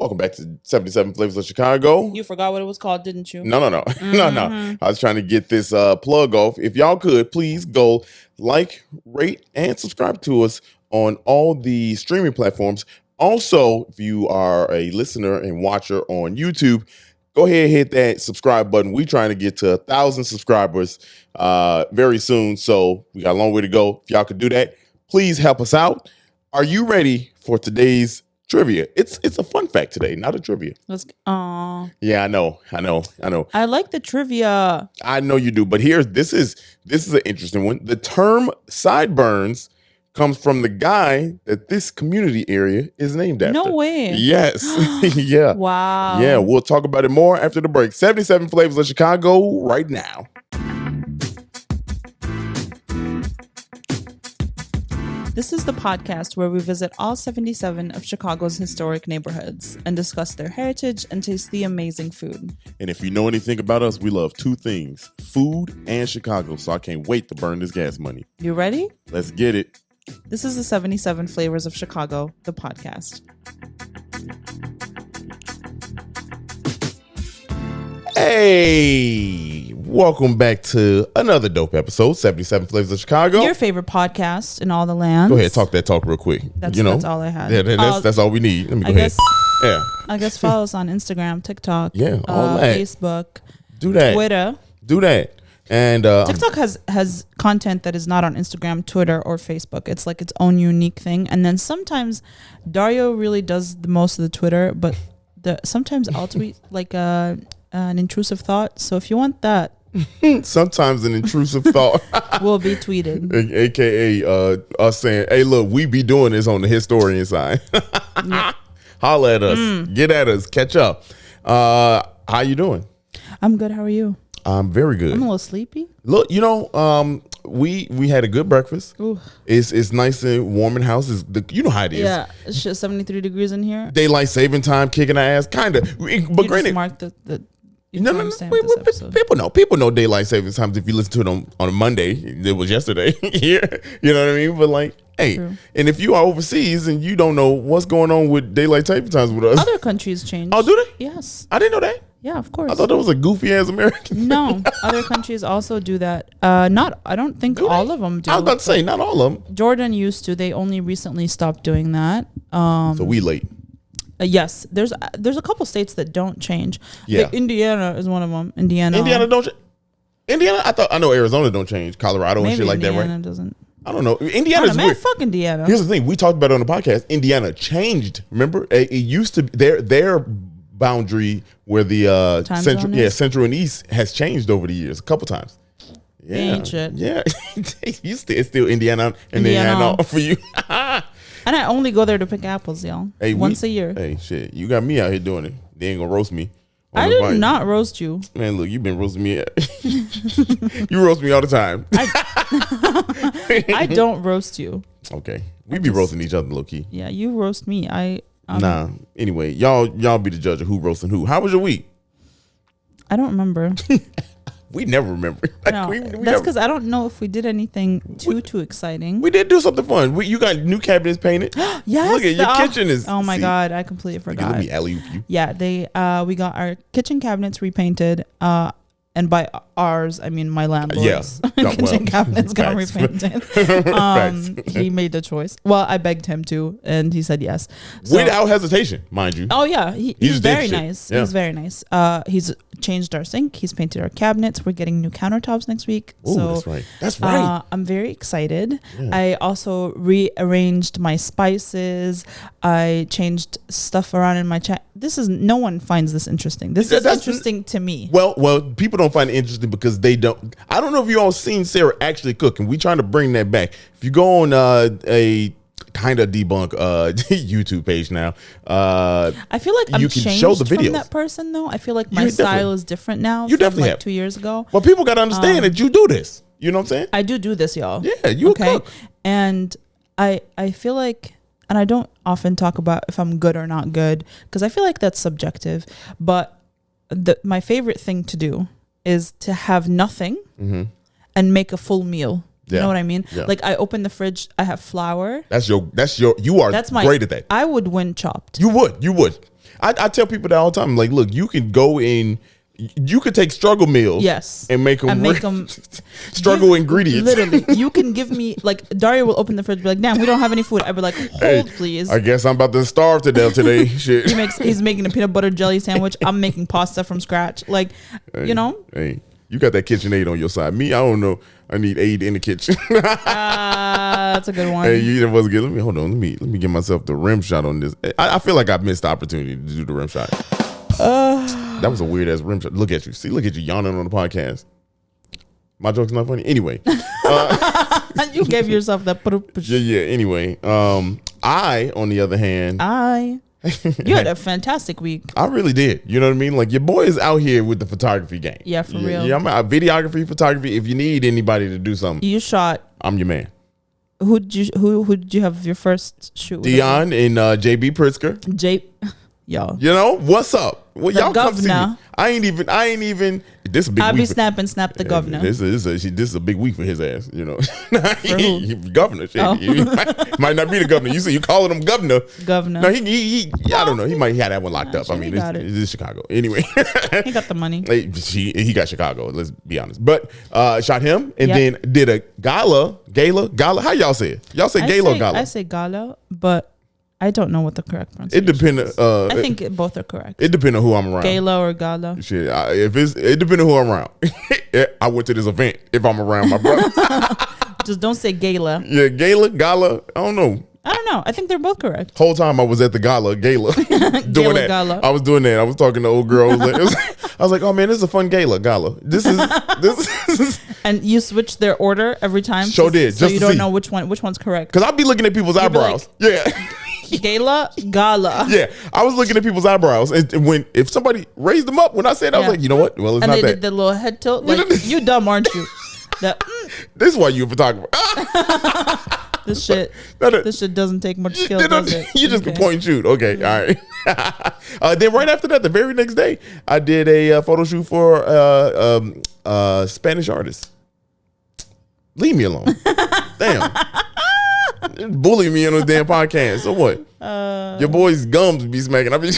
Welcome back to 77 Flavors of Chicago. You forgot what it was called, didn't you? No. No. I was trying to get this plug off. If y'all could, please go like, rate, and subscribe to us on all the streaming platforms. Also, if you are a listener and watcher on YouTube, go ahead and hit that subscribe button. We're trying to get to 1,000 subscribers very soon, so we got a long way to go. If y'all could do that, please help us out. Are you ready for today's trivia? It's a fun fact today, not a trivia. Yeah, I know. I like the trivia. I know you do, but this is an interesting one. The term sideburns comes from the guy that this community area is named after. No way. Yes. Yeah. Wow. Yeah, we'll talk about it more after the break. 77 Flavors of Chicago right now. This is the podcast where we visit all 77 of Chicago's historic neighborhoods and discuss their heritage and taste the amazing food. And if you know anything about us, we love two things, food and Chicago, so I can't wait to burn this gas money. You ready? Let's get it. This is the 77 Flavors of Chicago, the podcast. Hey, welcome back to another dope episode, 77 Flavors of Chicago. Your favorite podcast in all the lands. Go ahead, talk that talk real quick. That's all I had. Yeah, that's all we need. Let me go ahead. Yeah. I guess follow us on Instagram, TikTok, all that. Facebook, Do that. Twitter. Do that. And TikTok has content that is not on Instagram, Twitter, or Facebook. It's like its own unique thing. And then sometimes Dario really does the most of the Twitter, but sometimes I'll tweet like an intrusive thought. So if you want that, sometimes an intrusive thought will be tweeted, aka us saying, "Hey, look, we be doing this on the historian side." Yeah. Holla at us, get at us, catch up. How you doing? I'm good. How are you? I'm very good. I'm a little sleepy. Look, we had a good breakfast. Ooh. It's nice and warm in the house. You know how it is. Yeah, it's just 73 degrees in here. Daylight saving time, kicking our ass, kind of. But granted, mark the no. People know daylight saving times if you listen to it on a Monday. It was yesterday. Here, you know what I mean. But like, hey, true. And if you are overseas and you don't know what's going on with daylight saving times with us, other countries change. Oh, do they? Yes, I didn't know that. Yeah, of course. I thought that was a goofy ass American. No, other countries also do that. I don't think all of them do. I was about to say not all of them. Jordan used to. They only recently stopped doing that. So we late. Yes, there's a couple states that don't change. Yeah, Indiana is one of them. Indiana don't. Indiana, I know Arizona don't change. Colorado and shit like Indiana that, right? Indiana doesn't. I don't know. Indiana's weird. Fuck Indiana. Here's the thing. We talked about it on the podcast. Indiana changed. Remember, it used to their boundary where the central and east has changed over the years a couple times. Yeah, ain't shit. Yeah, it's still Indiana and Indiana for you. And I only go there to pick apples, y'all. Hey, once a year. Hey, shit, you got me out here doing it. They ain't gonna roast me. I did not roast you. Man, look, you've been roasting me. You roast me all the time. I don't roast you. Okay, we be roasting each other low key. Yeah, you roast me. Nah. Anyway, y'all be the judge of who roasting who. How was your week? I don't remember. We never remember. No, that's because I don't know if we did anything too exciting. We did do something fun. You got new cabinets painted. Yes. Look at your kitchen is. Oh my God, I completely forgot. Let me alley-oop you. Yeah, we got our kitchen cabinets repainted. And by ours, I mean my landlord's kitchen cabinets got repainted. He made the choice. Well, I begged him to, and he said yes. So, without hesitation, mind you. Oh yeah, he's very nice. Yeah. He's very nice. He's changed our sink. He's painted our cabinets. We're getting new countertops next week. Ooh, so that's right. That's right. I'm very excited. Yeah. I also rearranged my spices. I changed stuff around in my chat. No one finds this interesting. This is interesting to me. Well, people don't find it interesting because they don't. I don't know if you all seen Sarah actually cook, and we trying to bring that back. If you go on a kind of debunk YouTube page now, I feel like you can show the videos from that person though. I feel like my style is different now. You definitely have 2 years ago. Well, people got to understand that you do this. You know what I'm saying? I do this, y'all. Yeah, you cook. And I feel like. And I don't often talk about if I'm good or not good because I feel like that's subjective. But my favorite thing to do is to have nothing and make a full meal. You know what I mean? Yeah. Like I open the fridge, I have flour. You are great at that. I would win Chopped. You would. I tell people that all the time. Like, look, you can go in. You could take struggle meals, yes, and make them struggle ingredients. Literally, you can give me like Dario will open the fridge, and be like, "Damn, we don't have any food." I'd be like, "Hold, please." I guess I'm about to starve to death today. Shit. He's making a peanut butter jelly sandwich. I'm making pasta from scratch. Like, hey, you got that KitchenAid on your side. Me, I don't know. I need aid in the kitchen. That's a good one. Hey, you wasn't good. Hold on. Let me give myself the rim shot on this. I feel like I missed the opportunity to do the rim shot. That was a weird ass rim shot. Look at you. See, look at you yawning on the podcast. My joke's not funny. Anyway. You gave yourself that. Yeah. Anyway. I, on the other hand. You had a fantastic week. I really did. You know what I mean? Like, your boy is out here with the photography game. Yeah, for real. Yeah, I'm out. Videography, photography. If you need anybody to do something. You shot. I'm your man. Who did you have your first shoot with? Dion and JB Pritzker. Yo. You know, what's up? Well, y'all come see me. I ain't even. This is a big week. I'll be snap the governor. This is a big week for his ass. You know, governor. Shit. Oh. He might not be the governor. You calling him governor? Governor. No, he I don't know. He might have that one locked up. I mean, it's Chicago. Anyway, he got the money. He got Chicago. Let's be honest. But shot him and then did a gala. How y'all say it? Y'all say gala or gala? I say gala, but I don't know what the correct pronunciation is. It depends. I think both are correct. It depends on who I'm around. Gala or gala. Shit, it depends on who I'm around. I went to this event if I'm around my brother. Just don't say gala. Yeah, gala. I don't know. I think they're both correct. Whole time I was at the gala doing that. Gala. I was doing that. I was talking to old girls. I was like, oh man, this is a fun gala. This is. And you switch their order every time. Sure did. So you don't know which one's correct. Because I'll be looking at people's eyebrows. Like, yeah. Gala. Yeah, I was looking at people's eyebrows, and if somebody raised them up when I said, I was like, you know what? Well, it's not that. And they did the little head tilt. Like, you dumb, aren't you? This is why you're a photographer. This shit doesn't take much skill, does it? You just can point and shoot. Okay, all right. Then right after that, the very next day, I did a photo shoot for Spanish artist. Leave me alone. Damn. Bullying me on a damn podcast. So what? Your boy's gums be smacking. I mean,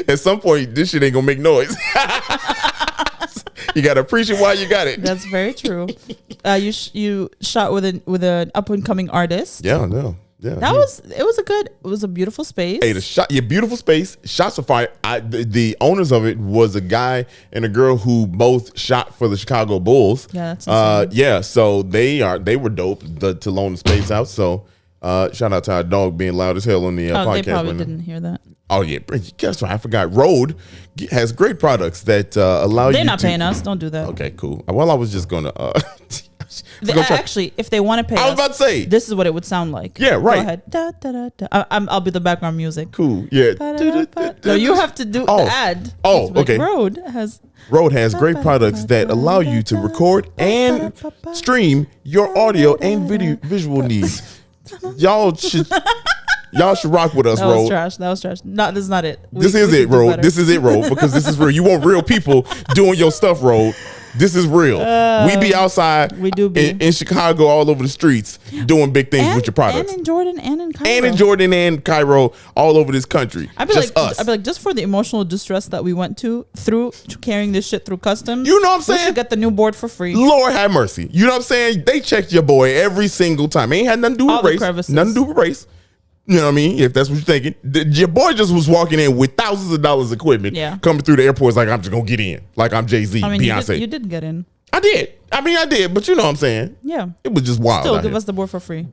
at some point, this shit ain't gonna make noise. You gotta appreciate why you got it. That's very true. You shot with an up and coming artist. Yeah, no. Yeah, it was a beautiful space. Hey, beautiful space. Shots of fire. The owners of it was a guy and a girl who both shot for the Chicago Bulls. Yeah, that's insane. So they were dope to loan the space out. So shout out to our dog being loud as hell on the podcast. They probably didn't hear that. Oh yeah, guess what? I forgot. Rode has great products that allow you. They're not paying us. Don't do that. Okay, cool. Well, I was just gonna. Actually, if they want to pay us, I was about to say this is what it would sound like. Yeah, right. Go ahead. Da, da, da, da. I'll be the background music. Cool. Yeah. No, you have to do the ad. Oh, okay. Rode has great products that allow you to record and stream your audio and visual needs. Y'all should rock with us, Rode. That was trash. No, this is not it. This is it, Rode. This is it, Rode, because this is real. You want real people doing your stuff, Rode. This is real. We be outside. We do be in Chicago, all over the streets, doing big things with your products. And in Jordan and in Cairo. And in Jordan and Cairo, all over this country. I'd be like, just for the emotional distress that we went through carrying this shit through customs. You know what I'm saying? We should get the new board for free. Lord have mercy. You know what I'm saying? They checked your boy every single time. Ain't had nothing to do with race. Nothing to do with race. You know what I mean? If that's what you're thinking. Your boy just was walking in with thousands of dollars equipment. Yeah. Coming through the airports like I'm just going to get in. Like I'm Jay-Z, Beyonce. You did get in. I did. I did. But you know what I'm saying? Yeah. It was just wild. Still, give us the board for free.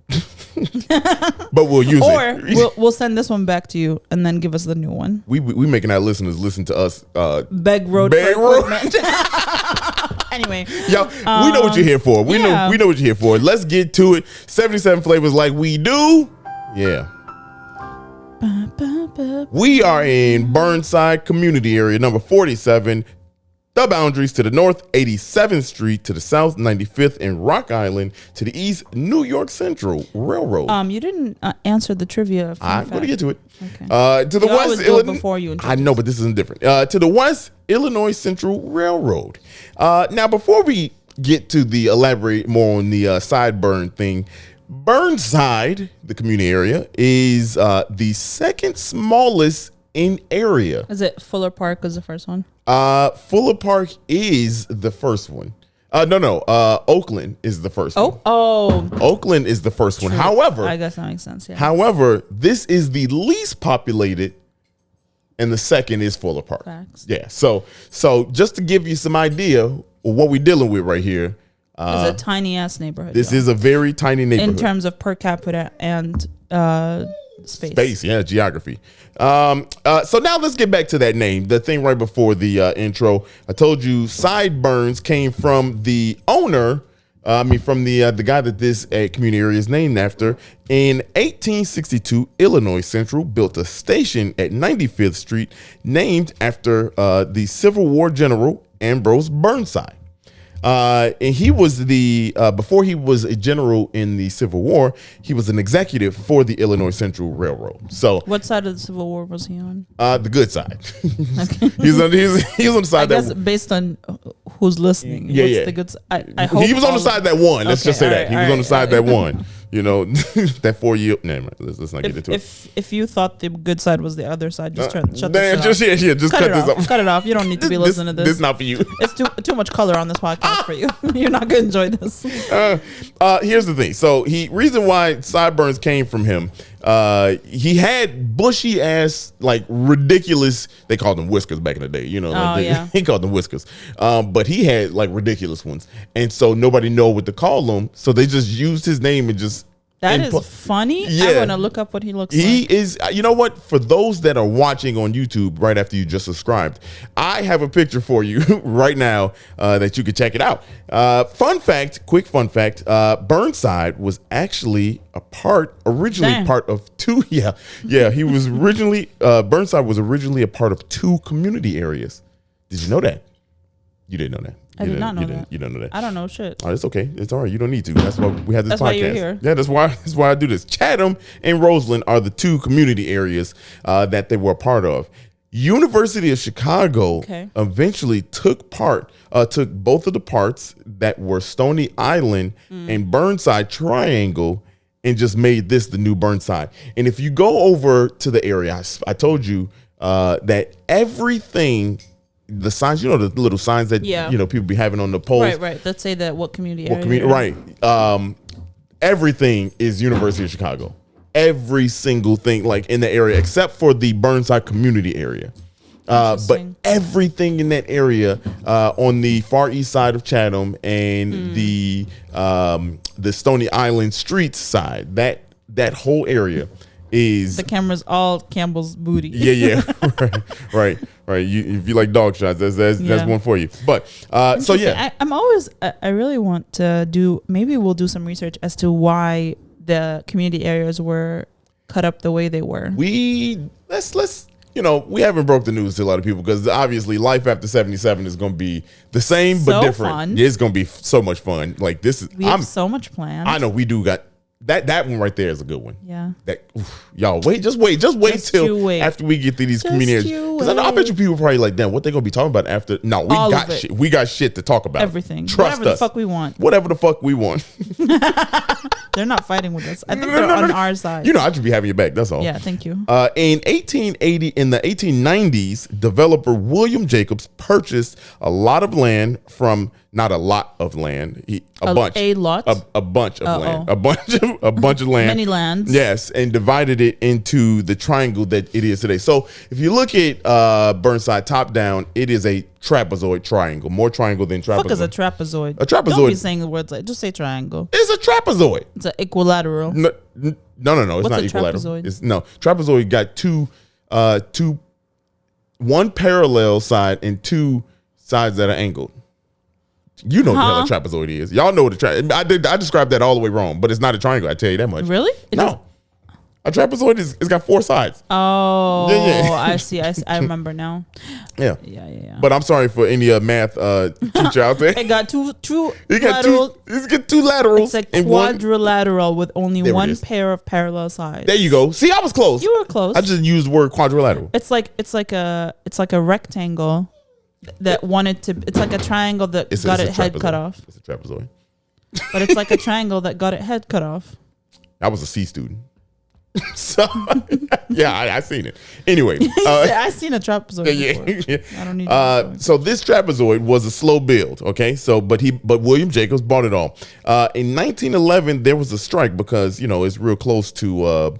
But we'll use it. Or we'll send this one back to you and then give us the new one. We making our listeners listen to us. Beg road. Anyway, y'all, we know what you're here for. We know what you're here for. Let's get to it. 77 flavors like we do. Yeah. We are in Burnside community area number 47. The boundaries to the north, 87th Street to the south, 95th and Rock Island to the east, New York Central Railroad. You didn't answer the trivia. I'm going to get to it. Okay. To the west, Illinois. Before you. I know, but this isn't different. To the west, Illinois Central Railroad. Now, before we get to the elaborate more on the sideburn thing, Burnside, the community area, is the second smallest in area. Is it Fuller Park was the first one? Fuller Park is the first one. No. Oakland is the first one. Oakland is the first one. However, I guess that makes sense. Yeah. However, this is the least populated, and the second is Fuller Park. Facts. Yeah. So just to give you some idea of what we're dealing with right here. It's a tiny ass neighborhood. This is a very tiny neighborhood in terms of per capita and space. Yeah, geography. So now let's get back to that name. The thing right before the intro, I told you Sideburns came from the owner. From the guy that this community area is named after. In 1862, Illinois Central built a station at 95th Street named after the Civil War general Ambrose Burnside. And he was before he was a general in the Civil War, he was an executive for the Illinois Central Railroad. So what side of the Civil War was he on? The good side. Okay. He was on the side. I guess based on who's listening. Yeah. The good side? I hope he was on the side that won. Let's just say that. He was on the side that won. You know, that 4 year. Nah, let's not get into it. If you thought the good side was the other side, just shut this off. Just cut this off. Cut it off. You don't need to be listening to this. This is not for you. It's too much color on this podcast for you. You're not gonna enjoy this. Here's the thing. So reason why Sideburns came from him. He had bushy ass, like ridiculous. They called them whiskers back in the day. You know, he called them whiskers. But he had like ridiculous ones, and so nobody know what to call him. So they just used his name and just. That is funny. Yeah. I'm gonna look up what he looks like. He is, you know what? For those that are watching on YouTube right after you just subscribed, I have a picture for you right now that you can check it out. Quick fun fact, Burnside was actually originally part of two. Yeah. He was originally, Burnside was originally a part of two community areas. Did you know that? You didn't know that. I did not know that. You don't know that. I don't know shit. Oh, it's okay. It's all right. You don't need to. That's why we have this podcast. Why you're here. Yeah, that's why I do this. Chatham and Roseland are the two community areas that they were a part of. University of Chicago eventually took both of the parts that were Stony Island and Burnside Triangle and just made this the new Burnside. And if you go over to the area, I told you that everything. The signs, the little signs that people be having on the poles. Right. Let's say that what community area. Right. Everything is University of Chicago. Every single thing, like in the area, except for the Burnside community area. But everything in that area, on the far east side of Chatham and the Stony Island Streets side, that whole area is the camera's all Campbell's booty. Yeah. Right. If you like dog shots, that's one for you. But so yeah, I really want to do. Maybe we'll do some research as to why the community areas were cut up the way they were. Let's we haven't broke the news to a lot of people because obviously life after 77 is going to be the same but different. Fun. It's going to be so much fun. Like this is we have so much planned. I know we do got. That one right there is a good one. Yeah. Y'all just wait till after we get through these communities. Because I bet you people probably like, damn, what they gonna be talking about after? No, we got shit. We got shit to talk about. Everything. Trust Whatever us. the fuck we want. Whatever the fuck we want. They're not fighting with us. I think they're on our side. I should be having your back. That's all. Yeah, thank you. In 1880, in the 1890s, developer William Jacobs purchased a lot of land from. Not a lot of land. A bunch of land. Many lands. Yes, and divided it into the triangle that it is today. So if you look at Burnside top down, it is a trapezoid triangle. More triangle than trapezoid. Fuck is a trapezoid? A trapezoid. Don't be saying the words like. Just say triangle. It's a trapezoid. It's an equilateral. No. It's not equilateral. Trapezoid got one parallel side and two sides that are angled. You know what the hell a trapezoid is. Y'all know what I described that all the way wrong, but it's not a triangle. I tell you that much. Really? No. A trapezoid it's got four sides. Oh, yeah. I see. I remember now. Yeah. Yeah. But I'm sorry for any math teacher out there. It got two laterals. It's a quadrilateral with only one pair of parallel sides. There you go. See, I was close. You were close. I just used the word quadrilateral. It's like a rectangle. It's like a triangle that got its head cut off. It's a trapezoid. But it's like a triangle that got its head cut off. I was a C student. So yeah, I seen it. Anyway, I seen a trapezoid before. I don't need so this trapezoid was a slow build, okay? So but William Jacobs bought it all. In 1911 there was a strike because, it's real close to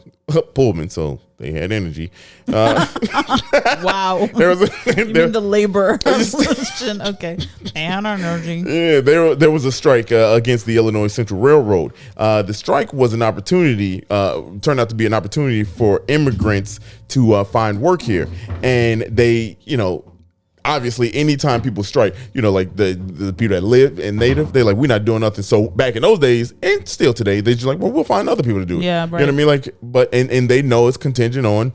Pullman, so they had energy. Wow. You mean the labor position. Okay. And energy. Yeah, there was a strike against the Illinois Central Railroad. The strike was an opportunity, turned out to be an opportunity for immigrants to find work here. And they, obviously anytime people strike, like the people that live and native, they're like, we're not doing nothing. So back in those days and still today, they're just like, well, we'll find other people to do it. Yeah, right. You know what I mean? Like, but and they know it's contingent on,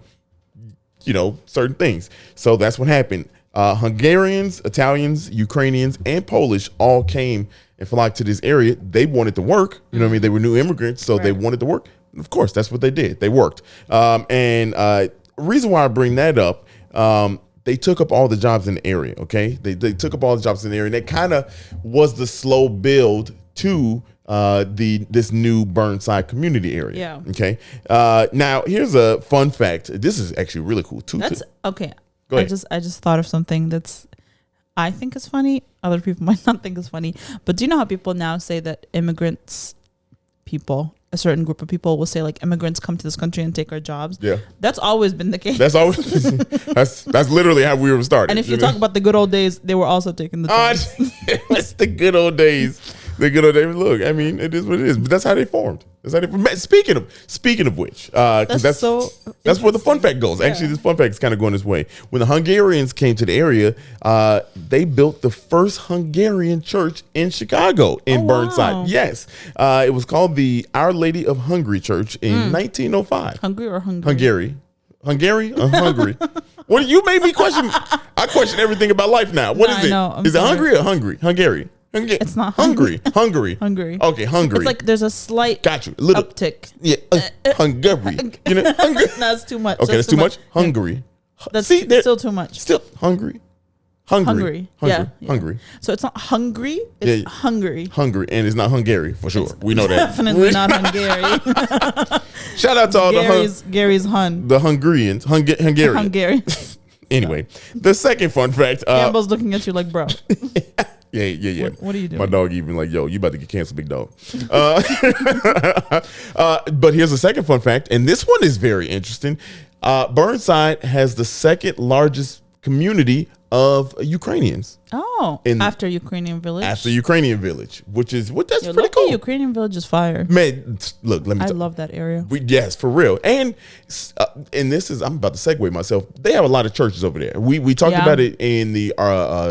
certain things. So that's what happened. Hungarians, Italians, Ukrainians, and Polish all came and flocked to this area. They wanted to work. You know what I mean? They were new immigrants, so they wanted to work. Of course, that's what they did. They worked. And reason why I bring that up, they took up all the jobs in the area, okay? They took up all the jobs in the area, and that kind of was the slow build to this new Burnside community area. Yeah. Okay. Now here's a fun fact. This is actually really cool too. That's okay. Go ahead. I just thought of something I think is funny. Other people might not think is funny. But do you know how people now say that a certain group of people will say like immigrants come to this country and take our jobs? Yeah. That's always been the case. That's always that's literally how we were started. And if you talk about the good old days, they were also taking the jobs. That's the good old days. The good old days. Look, I mean, it is what it is. But that's how they formed. That's how they formed. Speaking of which, because that's where the fun fact goes. Actually, this fun fact is kind of going this way. When the Hungarians came to the area, they built the first Hungarian church in Chicago in Burnside. Wow. Yes, it was called the Our Lady of Hungary Church in 1905. Hungry or Hungary? Hungary or Hungary? What you made me question? I question everything about life now. What is it? Is it Hungary or Hungary? It's not Hungary. Hungary. Okay, Hungary. It's like there's a slight uptick. Yeah, Hungary. No, it's too much. Okay, that's too much. Hungary. That's still too much. Still hungry. Hungry. Yeah. Hungry. So it's not hungry. It's hungry. Hungry, and it's not Hungary for sure. We know that. Definitely not Hungary. Shout out to all Gary's Hun. The Hungarians. Hungarians. Anyway, the second fun fact. Campbell's looking at you like, bro. Yeah. What are you doing? My dog even like, yo, you about to get canceled, big dog. But here's a second fun fact, and this one is very interesting. Burnside has the second largest community of Ukrainians. Oh, after Ukrainian Village. After Ukrainian Village, which is that's Yo, pretty cool. Ukrainian Village is fire. Man, look, let me. I love that area. Yes, for real. And this is I'm about to segue myself. They have a lot of churches over there. We talked about it in the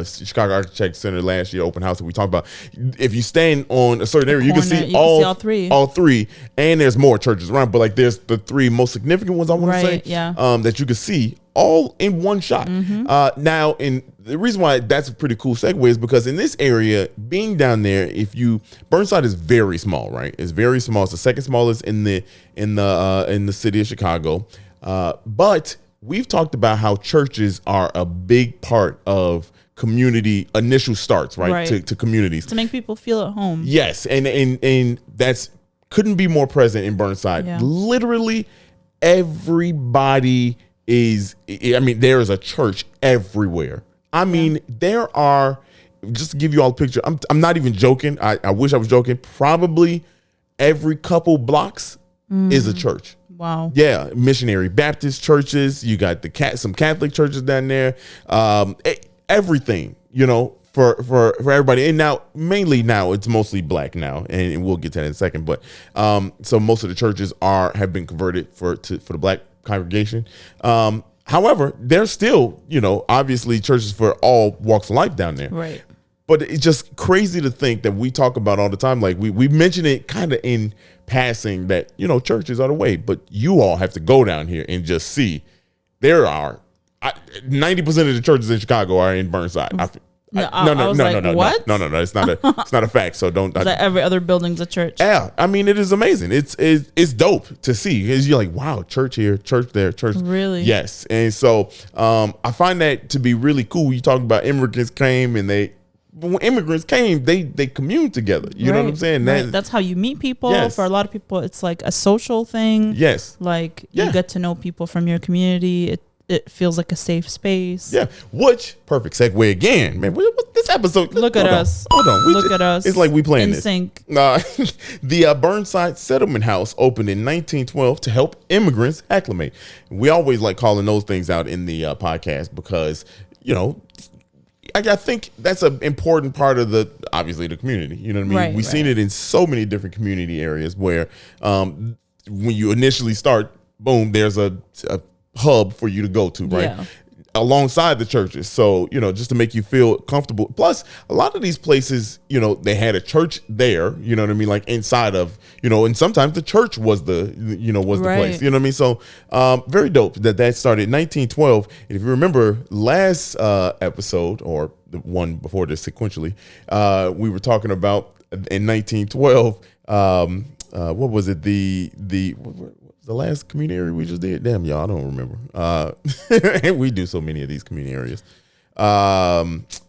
Chicago Architect Center last year open house. We talked about if you stand on a certain area, you can see all three, and there's more churches around. But like there's the three most significant ones I want to say. Yeah. That you can see all in one shot. Now, and the reason why that's a pretty cool segue is because in this area, being down there, Burnside is very small, right? It's very small. It's the second smallest in the city of Chicago. But we've talked about how churches are a big part of community initial starts, right? To communities to make people feel at home. Yes, and that's couldn't be more present in Burnside. Yeah. Literally everybody there is a church everywhere. I mean, there are, just to give you all a picture, I'm not even joking. I wish I was joking. Probably every couple blocks is a church. Wow. Yeah, missionary Baptist churches. You got some Catholic churches down there. Everything, for everybody. And now, mainly now, it's mostly black now, and we'll get to that in a second. But so most of the churches have been converted for the black congregation. However, there's still, obviously churches for all walks of life down there. Right. But it's just crazy to think that we talk about all the time. Like we mention it kind of in passing that, churches are the way, but you all have to go down here and just see there are 90% of the churches in Chicago are in Burnside. No. What? No. It's not a fact. So don't. That every other building's a church. Yeah, I mean it is amazing. It's dope to see. Because you're like, wow, church here, church there, church. Really? Yes, and so I find that to be really cool. You talk about immigrants came and they when immigrants came, they communed together. You know what I'm saying? Right. That's how you meet people. Yes. For a lot of people, it's like a social thing. Yes. Like you get to know people from your community. It feels like a safe space. Yeah. Which perfect segue again, man. What this episode? Look at us. Hold on. Look at us. It's like we playing in this. sync. The Burnside Settlement House opened in 1912 to help immigrants acclimate. We always like calling those things out in the podcast because, you know, I think that's an important part of obviously the community. You know what I mean? Right, We've seen it in so many different community areas where when you initially start, boom, there's a hub for you to go to, right? Yeah. Alongside the churches. So, you know, just to make you feel comfortable. Plus, a lot of these places, you know, they had a church there, you know what I mean? Like inside of, you know, and sometimes the church was the place, you know what I mean? So, very dope that started in 1912. And if you remember last episode or the one before this sequentially, we were talking about in 1912, what was it? The last community area we just did? Damn, y'all, I don't remember. We do so many of these community areas.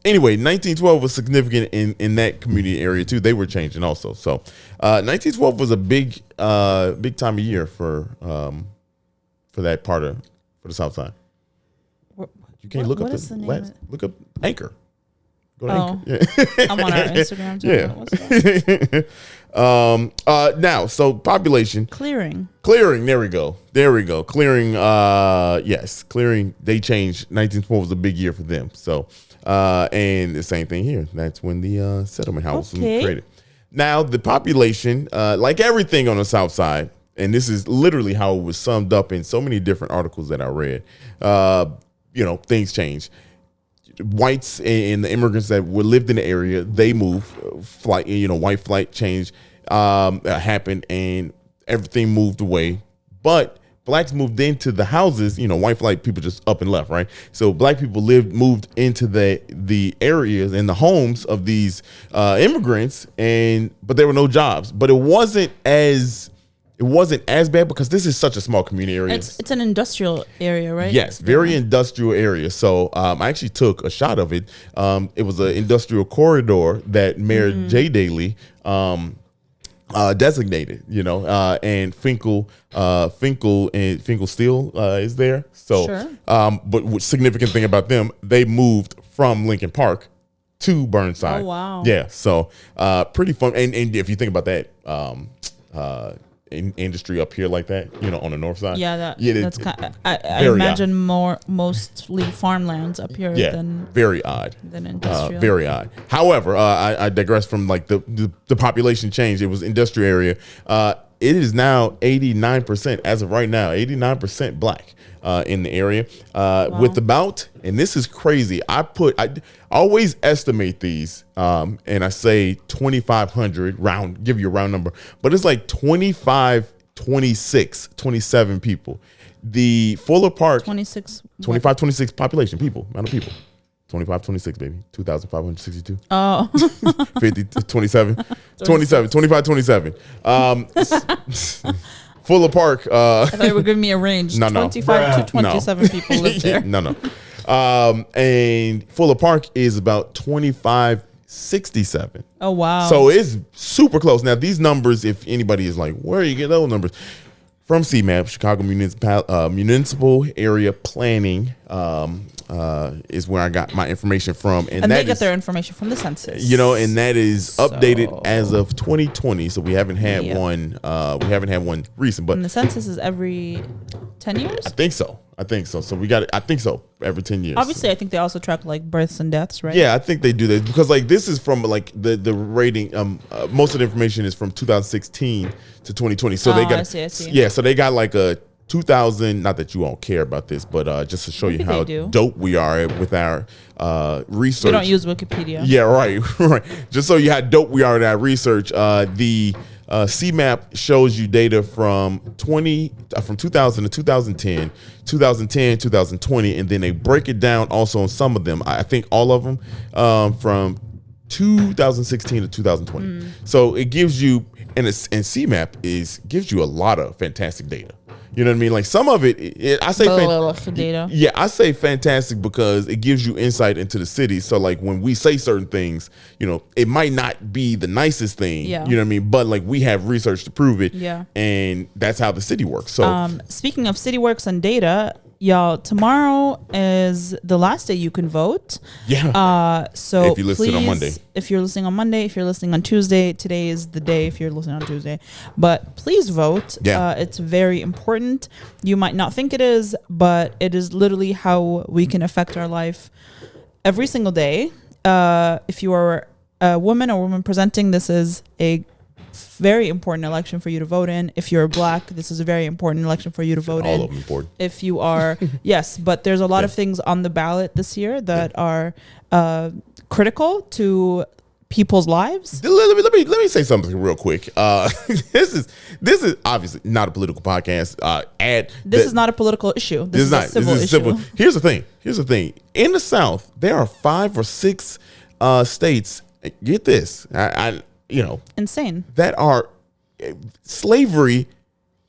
Anyway, 1912 was significant in that community area too. They were changing also. So 1912 was a big time of year for that part for the South Side. You can't look up look up Anchor. Go to Anchor. Yeah. I'm on our Instagram too. Yeah. What's that? Now, so population clearing. There we go. Clearing. Yes, clearing. They changed. 1912 was a big year for them. So, and the same thing here. That's when the settlement house was created. Now, the population, like everything on the South Side, and this is literally how it was summed up in so many different articles that I read. You know, things changed. Whites and the immigrants that lived in the area, they moved. White flight change happened, and everything moved away. But blacks moved into the houses. You know, white flight people just up and left, right? So black people moved into the areas and the homes of these immigrants, but there were no jobs. But it wasn't as bad because this is such a small community area. It's an industrial area, right? Yes, very industrial area. So I actually took a shot of it. It was an industrial corridor that Mayor Jay Daley designated, you know, and Finkel Steel is there. So, sure. But what's significant thing about them, they moved from Lincoln Park to Burnside. Oh, wow. Yeah. So pretty fun. And if you think about that, industry up here like that, you know, on the north side. Yeah, that's kind of, I imagine mostly farmlands up here. Yeah, very odd. Than industrial. Very odd. However, I digress from like the population change. It was industrial area. It is now 89% as of right now, 89% black in the area. Wow. With about, and this is crazy. I always estimate these, and I say 2,500 give you a round number, but it's like 25, 26, 27 people. The Fuller Park 25, 26 population amount of people. 25, 26, baby. 2,562. Oh. 50, 27. 27, 25, 27. Fuller Park. I thought you were giving me a range. No. 25 to 27 people live there. No. And Fuller Park is about 2567. Oh, wow. So it's super close. Now, these numbers, if anybody is like, where do you get those numbers? From CMAP, Chicago Municipal Area Planning, is where I got my information from. And they get their information from the census. You know, and that is updated as of 2020. So we haven't had one. We haven't had one recent. But and the census is every 10 years? I think so. So we got it. I think so. Every 10 years. Obviously, I think they also track like births and deaths, right? Yeah, I think they do that because like this is from like the rating. Most of the information is from 2016 to 2020. So they got. I see. Yeah, so they got like a 2000. Not that you won't care about this, but just to show you how dope we are with our research. We don't use Wikipedia. Yeah, right. Just so you how dope we are in our research. The CMAP shows you data from 2000 to 2010, 2020, and then they break it down also on some of them. I think all of them from 2016 to 2020. So it gives you, and CMAP gives you a lot of fantastic data. You know what I mean? Like some of it I say data. yeah, I say fantastic because it gives you insight into the city. So like when we say certain things, you know, it might not be the nicest thing. Yeah. You know what I mean? But like we have research to prove it. Yeah. And that's how the city works. So speaking of city works and data, y'all, tomorrow is the last day you can vote. Yeah. So if you listen on Monday. If you're listening on Monday, if you're listening on Tuesday, today is the day if you're listening on Tuesday. But please vote. Yeah. It's very important. You might not think it is, but it is literally how we can affect our life every single day. If you are a woman or woman presenting, this is a very important election for you to vote in. If you're black, this is a very important election for you to vote in. All of them important. If you are, yes, but there's a lot of things on the ballot this year that are critical to people's lives. Let me say something real quick. This is obviously not a political podcast. This is not a political issue. This is a civil issue. Here's the thing. In the South, there are 5 or 6 states. Get this. Insane. That are slavery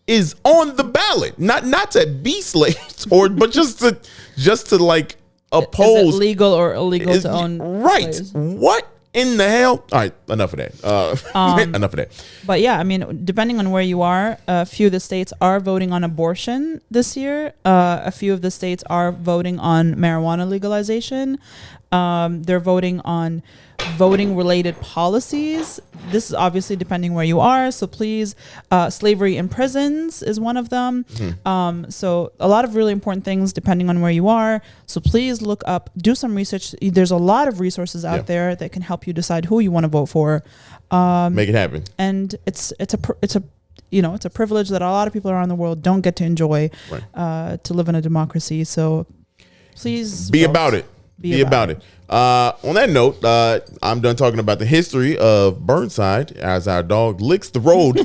is on the ballot. Not to be slaves but just to like oppose. Is it legal or illegal to own slaves? What in the hell? All right, enough of that. Enough of that. But yeah, I mean, depending on where you are, a few of the states are voting on abortion this year. A few of the states are voting on marijuana legalization. They're voting on voting related policies. This is obviously depending where you are. So please, slavery in prisons is one of them. So a lot of really important things depending on where you are. So please look up, do some research. There's a lot of resources out there that can help you decide who you want to vote for. Make it happen. And it's a privilege that a lot of people around the world don't get to enjoy, to live in a democracy. So please be about it. Be about it. On that note, I'm done talking about the history of Burnside as our dog licks the road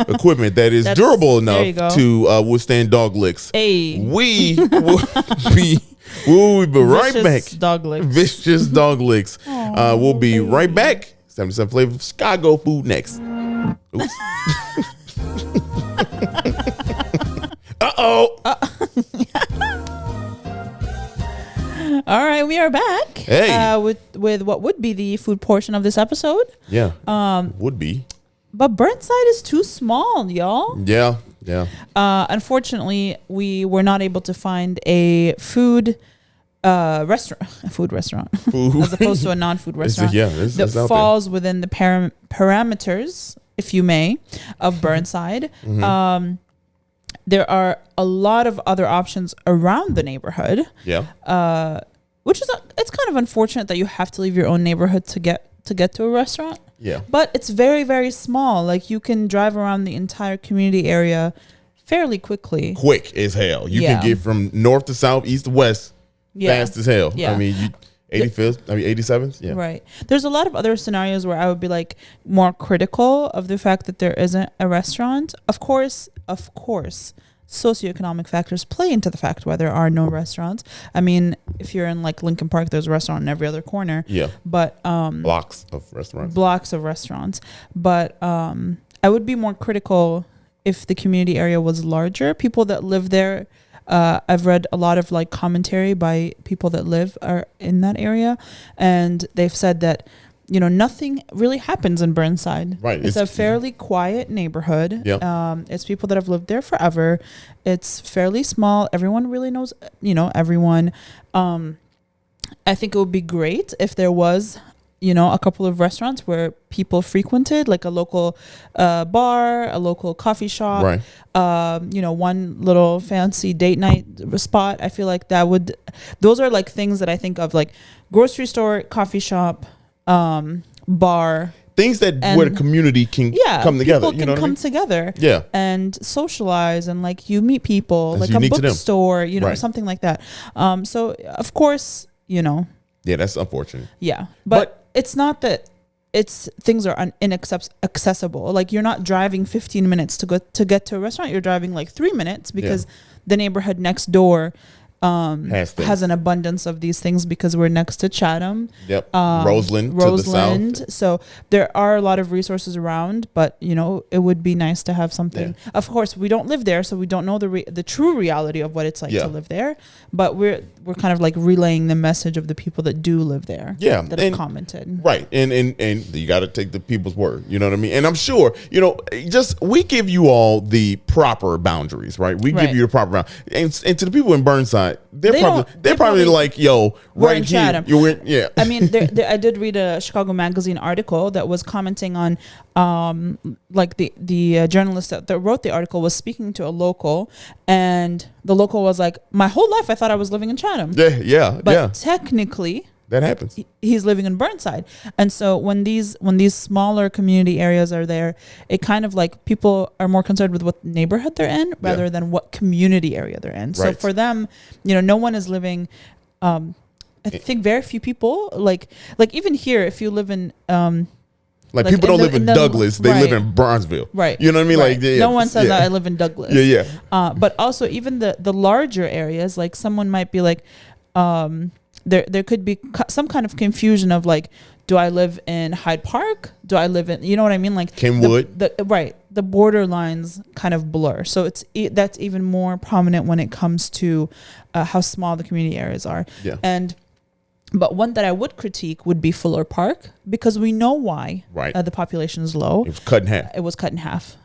equipment that is durable enough to withstand dog licks. Hey. We will be right back. Dog licks. Vicious dog licks. We'll be right back. 77 flavor of Chicago food next. Oops. All right, we are back. Hey. With what would be the food portion of this episode. Yeah. Would be. But Burnside is too small, y'all. Yeah. Unfortunately, we were not able to find a food restaurant, as opposed to a non-food restaurant that falls within the parameters, if you may, of Burnside. There are a lot of other options around the neighborhood. Yeah. Which is it's kind of unfortunate that you have to leave your own neighborhood to get to a restaurant. Yeah. But it's very, very small. Like you can drive around the entire community area fairly quickly. Quick as hell. You can get from north to south, east to west, fast as hell. Yeah. I mean, 87th. Yeah. Right. There's a lot of other scenarios where I would be like more critical of the fact that there isn't a restaurant. Of course, socioeconomic factors play into the fact why there are no restaurants. I mean, if you're in like Lincoln Park, there's a restaurant in every other corner. Yeah. But blocks of restaurants. But I would be more critical if the community area was larger. People that live there, I've read a lot of like commentary by people that live in that area, and they've said that nothing really happens in Burnside. Right. It's a fairly quiet neighborhood. Yeah. It's people that have lived there forever. It's fairly small. Everyone really knows, everyone. I think it would be great if there was, a couple of restaurants where people frequented, like a local bar, a local coffee shop, right. One little fancy date night spot. I feel like those are like things that I think of, like grocery store, coffee shop, bar, things that where the community can come together. People can come together, and socialize, and like you meet people, that's like a bookstore, something like that. So of course, yeah, that's unfortunate. Yeah, but it's not that things are inaccessible. Like you're not driving 15 minutes to get to a restaurant. You're driving like 3 minutes because the neighborhood next door has an abundance of these things because we're next to Chatham. Yep. Roseland to the south. So there are a lot of resources around, but it would be nice to have something. Yeah. Of course, we don't live there, so we don't know the true reality of what it's like to live there. But we're kind of like relaying the message of the people that do live there. Yeah, that have commented. Right, and you got to take the people's word. You know what I mean? And I'm sure we give you all the proper boundaries, right? We give you the proper boundaries, and to the people in Burnside. They're probably like, yo, right here. Yeah. I mean, I did read a Chicago Magazine article that was commenting on, like the journalist that wrote the article was speaking to a local, and the local was like, my whole life I thought I was living in Chatham. Yeah. But technically, that happens. He's living in Burnside. And so when these smaller community areas are there, it kind of like people are more concerned with what neighborhood they're in rather than what community area they're in. So for them, no one is living, I think very few people like even here, if you live in, like people don't live in Douglas, they live in Bronzeville. Right. You know what I mean? Right. Like no one says that I live in Douglas. Yeah. But also even the larger areas, like someone might be like, there could be some kind of confusion of like, do I live in Hyde Park? Do I live in, you know what I mean? Like Kenwood. The border lines kind of blur. So that's even more prominent when it comes to how small the community areas are. Yeah. But one that I would critique would be Fuller Park, because we know why the population is low. It was cut in half.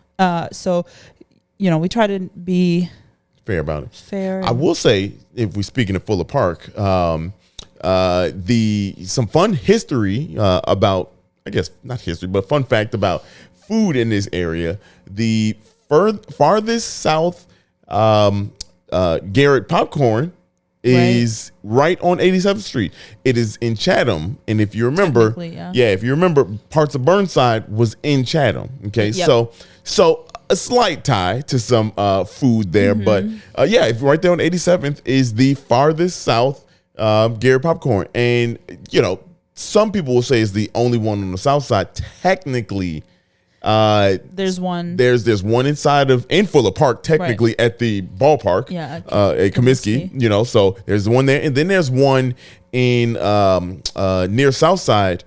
So, we try to be fair about it. Fair. I will say, if we're speaking of Fuller Park, some fun history about, I guess not history, but fun fact about food in this area. The farthest south Garrett Popcorn is right on 87th Street. It is in Chatham, and if you remember, if you remember, parts of Burnside was in Chatham. Okay, so a slight tie to some food there, but if right there on 87th is the farthest south Garrett Popcorn, and some people will say it's the only one on the south side. Technically, there's one inside of in Fuller Park, technically at the ballpark, at Comiskey. So there's one there, and then there's one in near Southside.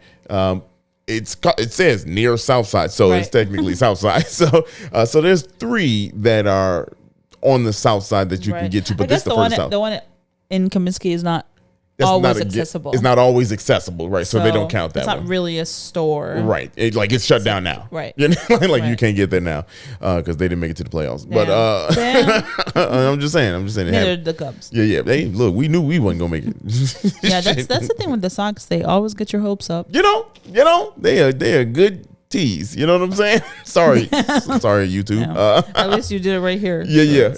It says near Southside, so it's technically Southside. So there's three that are on the south side that you can get to, but this is the furthest south. The one in Comiskey is not always accessible. It's not always accessible, right? So they don't count that. It's not really a store, right? It's shut down now, right? You can't get there now because they didn't make it to the playoffs. Damn. But I'm just saying. Neither did the Cubs. Yeah. Hey, look, we knew we wasn't gonna make it. That's the thing with the Sox. They always get your hopes up. They are good tease. You know what I'm saying? Sorry, YouTube. At least you did it right here. Yeah.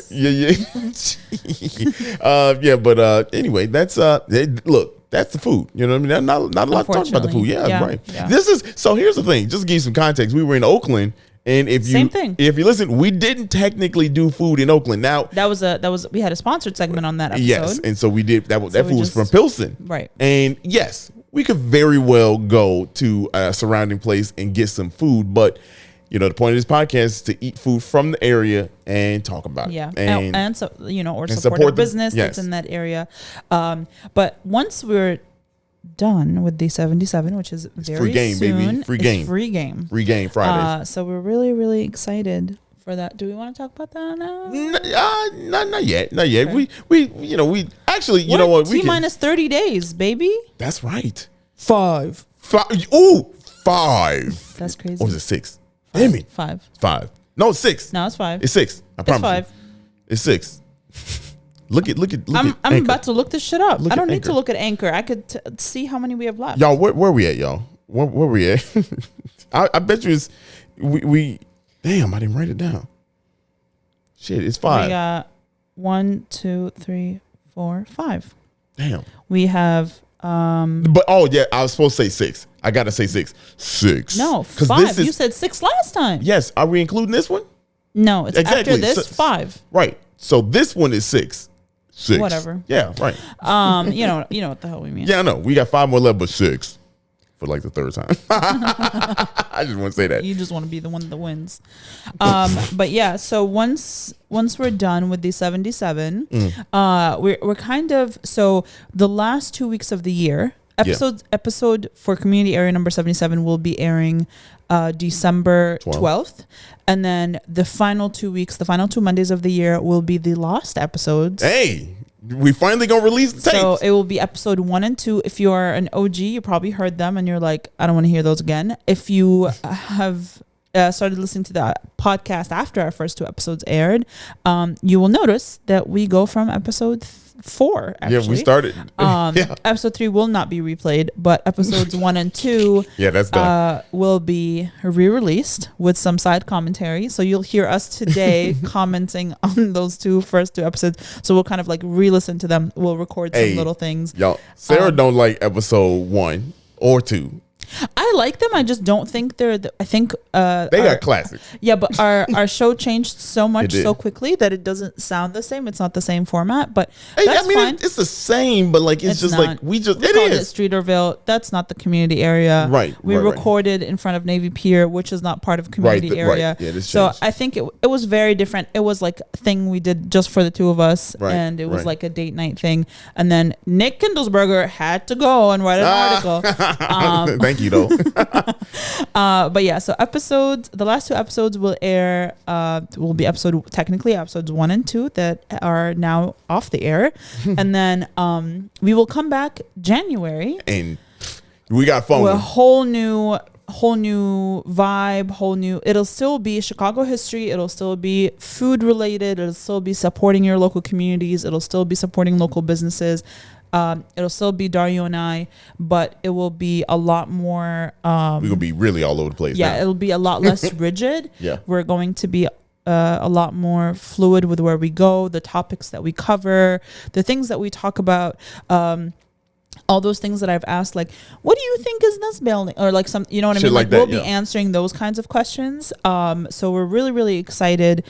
But anyway, that's look, that's the food. You know what I mean? Not a lot to talk about the food. Yeah, right. Yeah. So here's the thing. Just to give you some context, we were in Oakland. And if you listen, we didn't technically do food in Oakland. Now that was we had a sponsored segment on that episode. Yes, and so we did that food was from Pilsen. Right. And yes, we could very well go to a surrounding place and get some food, but the point of this podcast is to eat food from the area and talk about it. Yeah. And support a business that's in that area. But once we're done with the 77, which is very free game, soon. Baby. Free game Fridays. So we're really, really excited for that. Do we want to talk about that now? Not yet. Okay. We actually, you know what? We minus 30 days, baby. That's right. 5. Ooh, 5. That's crazy. Or was it 6? Damn it. 5. No, it's 6. No, it's 5. It's 6. I promise. It's 5. It's 6. Look at. I'm about to look this shit up. I don't need to look at Anchor. I could see how many we have left. Y'all, where we at, y'all? Where we at? I bet you it's we. Damn, I didn't write it down. Shit, it's 5. We got 1, 2, 3, 4, 5. Damn. We have. But I was supposed to say 6. I gotta say 6. 6. No, 5. You said 6 last time. Yes. Are we including this one? No, it's after this 5. Right. So this one is 6. 6. Whatever. Yeah. Right. You know what the hell we mean. Yeah, I know. We got 5 more left, but 6. for like the third time. I just want to say that. You just want to be the one that wins. But yeah, so once we're done with the 77, we're kind of, so the last 2 weeks of the year, episode for community area number 77 will be airing December 12th. And then the final 2 weeks, the final 2 Mondays of the year will be the lost episodes. Hey, we finally gonna release the tapes. So it will be episode 1 and 2. If you are an OG, you probably heard them and you're like, I don't want to hear those again. If you have started listening to the podcast after our first 2 episodes aired, you will notice that we go from episode 4. Actually. Yeah, we started. Episode 3 will not be replayed, but episodes 1 and 2 that's done. Will be re-released with some side commentary. So you'll hear us today commenting on those first two episodes. So we'll kind of like re-listen to them. We'll record some little things. Y'all, Sarah don't like episode 1 or 2. I like them. I just don't think they're. I think they got classics. Yeah, but our show changed so much so quickly that it doesn't sound the same. It's not the same format, but that's fine. It's the same, but like it's just not. Like we called it Streeterville. That's not the community area. Right. We recorded in front of Navy Pier, which is not part of community area. Right. Yeah, so I think it was very different. It was like a thing we did just for the two of us, and it was like a date night thing. And then Nick Kindlesberger had to go and write an article. Thank you though. But yeah, so the last 2 episodes will air, will be episodes 1 and 2 that are now off the air. And then we will come back January. And we got fun with a whole new vibe, it'll still be Chicago history, it'll still be food related, it'll still be supporting your local communities, it'll still be supporting local businesses. It'll still be Dario and I, but it will be a lot more. We're gonna be really all over the place. Yeah, it'll be a lot less rigid. Yeah, we're going to be a lot more fluid with where we go, the topics that we cover, the things that we talk about. All those things that I've asked, like, what do you think is this building, or like some, you know what I mean? Like we'll be answering those kinds of questions. So we're really, really excited.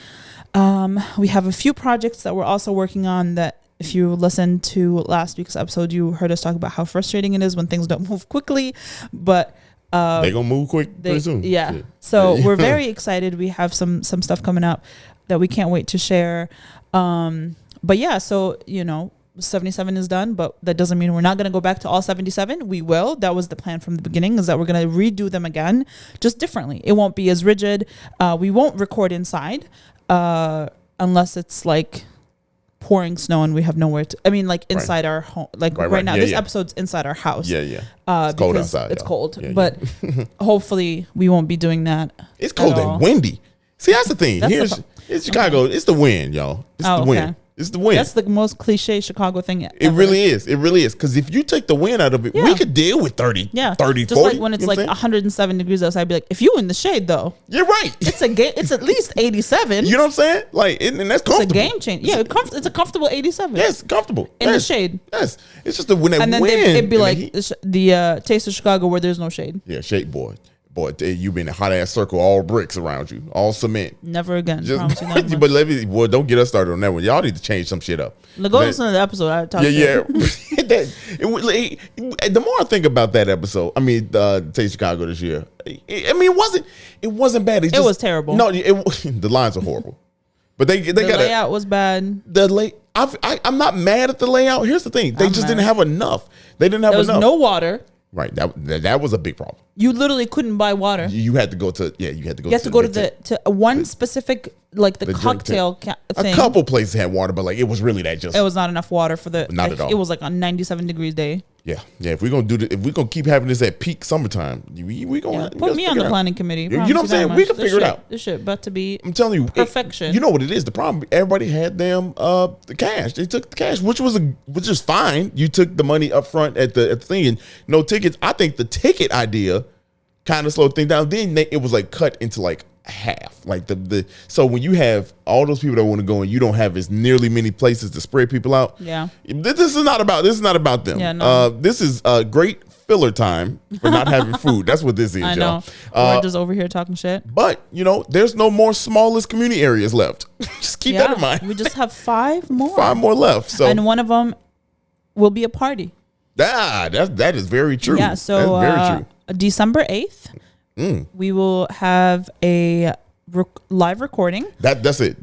We have a few projects that we're also working on that. If you listened to last week's episode, you heard us talk about how frustrating it is when things don't move quickly, but they're gonna move pretty soon. Yeah. Shit. So we're very excited. We have some stuff coming up that we can't wait to share. But yeah, so 77 is done, but that doesn't mean we're not gonna go back to all 77. We will. That was the plan from the beginning, is that we're gonna redo them again, just differently. It won't be as rigid. We won't record inside, unless it's like pouring snow and we have nowhere to, inside our home, right now. This episode's inside our house. It's cold outside. It's cold, but hopefully we won't be doing that. It's cold and windy. See, that's the thing. It's Chicago. It's the wind, y'all. It's the wind. It's the wind. That's the most cliche Chicago thing ever. It really is. It really is. Because if you take the wind out of it, we could deal with 30, 30, just 40. Like when it's like 107 degrees outside, I'd be like, if you in the shade though. You're right. It's at least 87. You know what I'm saying? Like, and that's comfortable. It's a game changer. Yeah, it's a comfortable 87. Yes, comfortable. In the shade. Yes. It's just the wind. And then it'd be like the Taste of Chicago where there's no shade. Yeah, shade boy. Boy, you've been in a hot ass circle, all bricks around you, all cement. Never again. But don't get us started on that one. Y'all need to change some shit up. Go listen to the episode. I talked The more I think about that episode, Taste Chicago this year. It wasn't bad. It was terrible. No, the lines are horrible. But the layout was bad. I'm not mad at the layout. Here's the thing: they didn't have enough. They didn't have enough. There was no water. Right. That was a big problem. You literally couldn't buy water. You had to go to to one specific, like the cocktail thing. A couple places had water, but like it was really that just. It was not enough water for not at all. It was like a 97 degrees day. Yeah. If we're gonna keep having this at peak summertime, we gonna put me on the planning committee. You know what I'm saying? We can figure it out. This shit about to be. I'm telling you, perfection. You know what it is? The problem. Everybody had them the cash. They took the cash, which is fine. You took the money up front at the thing, and no tickets. I think the ticket idea kind of slowed things down. Then it was like cut into like half, like so when you have all those people that want to go and you don't have as nearly many places to spread people out. Yeah, this is not about them. Yeah, no. This is a great filler time for not having food. That's what this is. I know. We're just over here talking shit. But there's no more smallest community areas left. Just keep that in mind. We just have 5 more. 5 more left. So, and one of them will be a party. That is very true. Yeah. So that's very true. December 8th, we will have a live recording. That's it.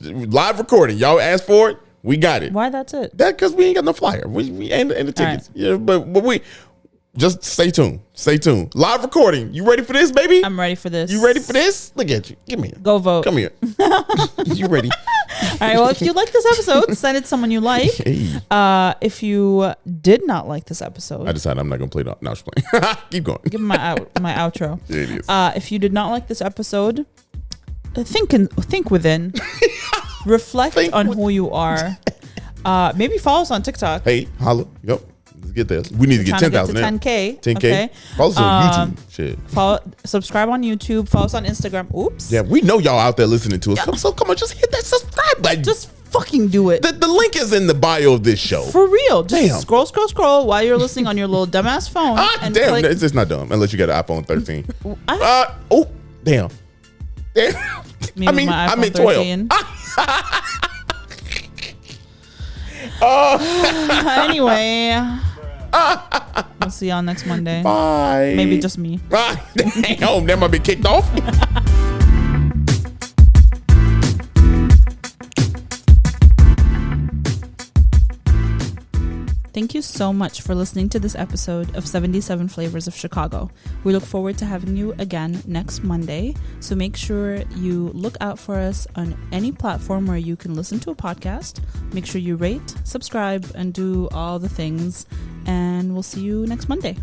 Live recording. Y'all asked for it. We got it. Why that's it? That because we ain't got no flyer. We and the tickets. Right. Yeah, but we just stay tuned. Stay tuned. Live recording. You ready for this, baby? I'm ready for this. You ready for this? Look at you. Give me it. Go vote. Come here. You ready? All right. Well, if you like this episode, send it to someone you like. Hey. If you did not like this episode, I decided I'm not gonna play it. No, I was playing. Keep going. Give me my outro. Yeah, it is. If you did not like this episode, think within. Reflect on who you are. Maybe follow us on TikTok. Hey, holla. Yep. Let's get this. We need to get 10,000 to 10K. 10K. Okay. Follow us on YouTube. Shit. Subscribe on YouTube. Follow us on Instagram. Oops. Yeah, we know y'all out there listening to us. Yeah. So come on, just hit that subscribe button. Just fucking do it. The link is in the bio of this show. For real. Just scroll while you're listening on your little dumbass phone. And damn, it's just not dumb unless you got an iPhone 13. Damn. Maybe I mean 12. Anyway, we'll see y'all next Monday. Bye. Maybe just me. Damn, that might be kicked off. Thank you so much for listening to this episode of 77 Flavors of Chicago. We look forward to having you again next Monday. So make sure you look out for us on any platform where you can listen to a podcast. Make sure you rate, subscribe, and do all the things. And we'll see you next Monday.